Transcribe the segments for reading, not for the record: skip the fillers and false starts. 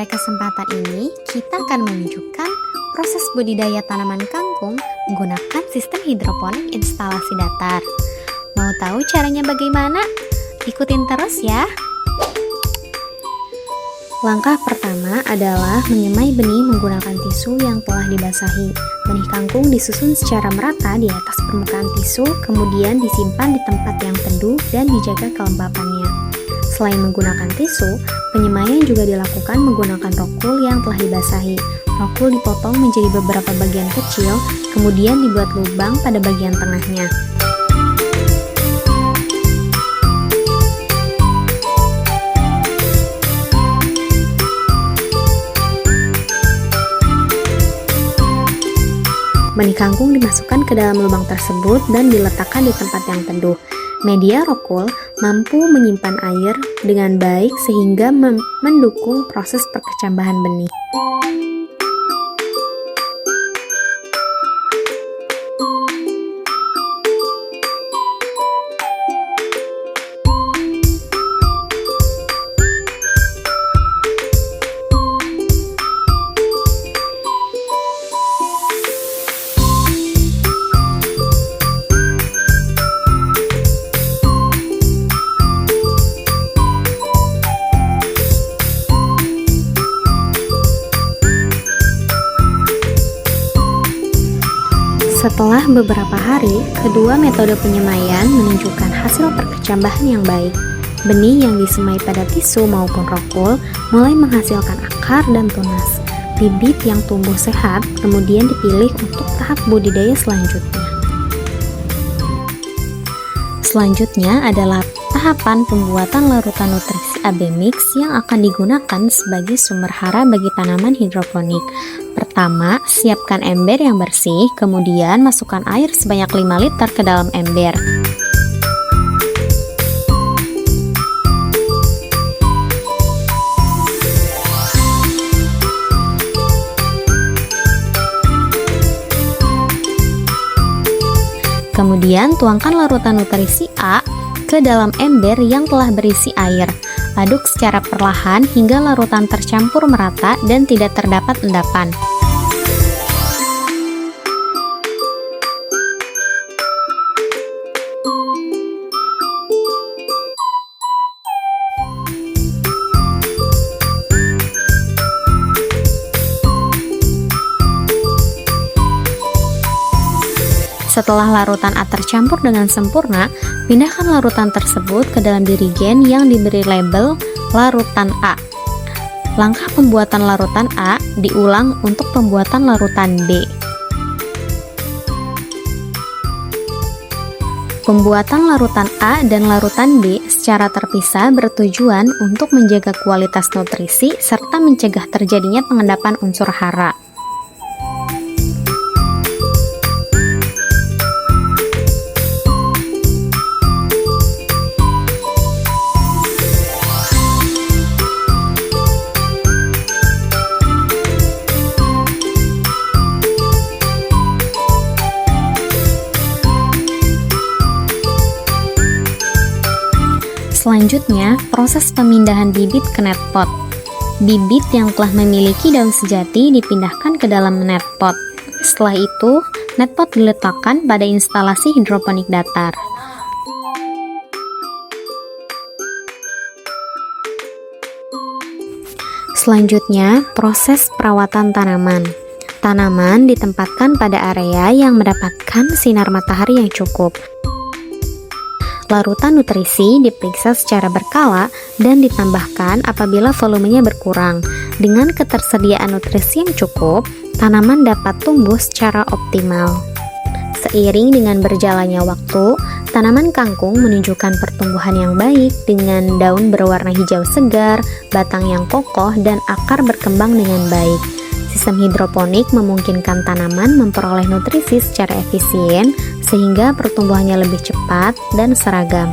Pada kesempatan ini, kita akan menunjukkan proses budidaya tanaman kangkung menggunakan sistem hidroponik instalasi datar. Mau tahu caranya bagaimana? Ikutin terus ya! Langkah pertama adalah menyemai benih menggunakan tisu yang telah dibasahi. Benih kangkung disusun secara merata di atas permukaan tisu, kemudian disimpan di tempat yang teduh dan dijaga kelembapannya. Selain menggunakan tisu, penyemaian juga dilakukan menggunakan rokul yang telah dibasahi. Rokul dipotong menjadi beberapa bagian kecil, kemudian dibuat lubang pada bagian tengahnya. Benih kangkung dimasukkan ke dalam lubang tersebut dan diletakkan di tempat yang teduh. Media rokul mampu menyimpan air dengan baik sehingga mendukung proses perkecambahan benih. Setelah beberapa hari, kedua metode penyemaian menunjukkan hasil perkecambahan yang baik. Benih yang disemai pada tisu maupun rokul mulai menghasilkan akar dan tunas. Bibit yang tumbuh sehat kemudian dipilih untuk tahap budidaya selanjutnya. Selanjutnya adalah tahapan pembuatan larutan nutrisi AB mix yang akan digunakan sebagai sumber hara bagi tanaman hidroponik. Pertama, siapkan ember yang bersih, kemudian masukkan air sebanyak 5 liter ke dalam ember. Kemudian tuangkan larutan nutrisi A ke dalam ember yang telah berisi air. Aduk secara perlahan hingga larutan tercampur merata dan tidak terdapat endapan. Setelah larutan A tercampur dengan sempurna, pindahkan larutan tersebut ke dalam dirigen yang diberi label larutan A. Langkah pembuatan larutan A diulang untuk pembuatan larutan B. Pembuatan larutan A dan larutan B secara terpisah bertujuan untuk menjaga kualitas nutrisi serta mencegah terjadinya pengendapan unsur hara. Selanjutnya, proses pemindahan bibit ke net pot. Bibit yang telah memiliki daun sejati dipindahkan ke dalam net pot. Setelah itu, net pot diletakkan pada instalasi hidroponik datar. Selanjutnya, proses perawatan tanaman. Tanaman ditempatkan pada area yang mendapatkan sinar matahari yang cukup. Larutan nutrisi diperiksa secara berkala dan ditambahkan apabila volumenya berkurang. Dengan ketersediaan nutrisi yang cukup, tanaman dapat tumbuh secara optimal. Seiring dengan berjalannya waktu, tanaman kangkung menunjukkan pertumbuhan yang baik dengan daun berwarna hijau segar, batang yang kokoh, dan akar berkembang dengan baik. Sistem hidroponik memungkinkan tanaman memperoleh nutrisi secara efisien sehingga pertumbuhannya lebih cepat dan seragam.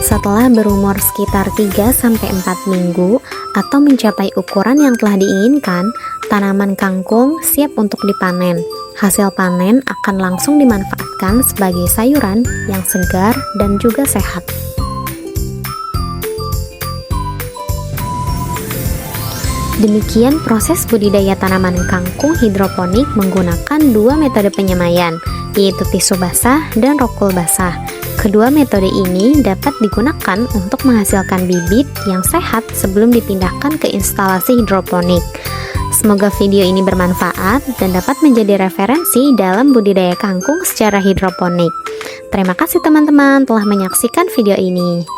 Setelah berumur sekitar 3-4 minggu atau mencapai ukuran yang telah diinginkan, tanaman kangkung siap untuk dipanen. Hasil panen akan langsung dimanfaatkan sebagai sayuran yang segar dan juga sehat. Demikian proses budidaya tanaman kangkung hidroponik menggunakan dua metode penyemaian, yaitu tisu basah dan rokul basah. Kedua metode ini dapat digunakan untuk menghasilkan bibit yang sehat sebelum dipindahkan ke instalasi hidroponik. Semoga video ini bermanfaat dan dapat menjadi referensi dalam budidaya kangkung secara hidroponik. Terima kasih teman-teman telah menyaksikan video ini.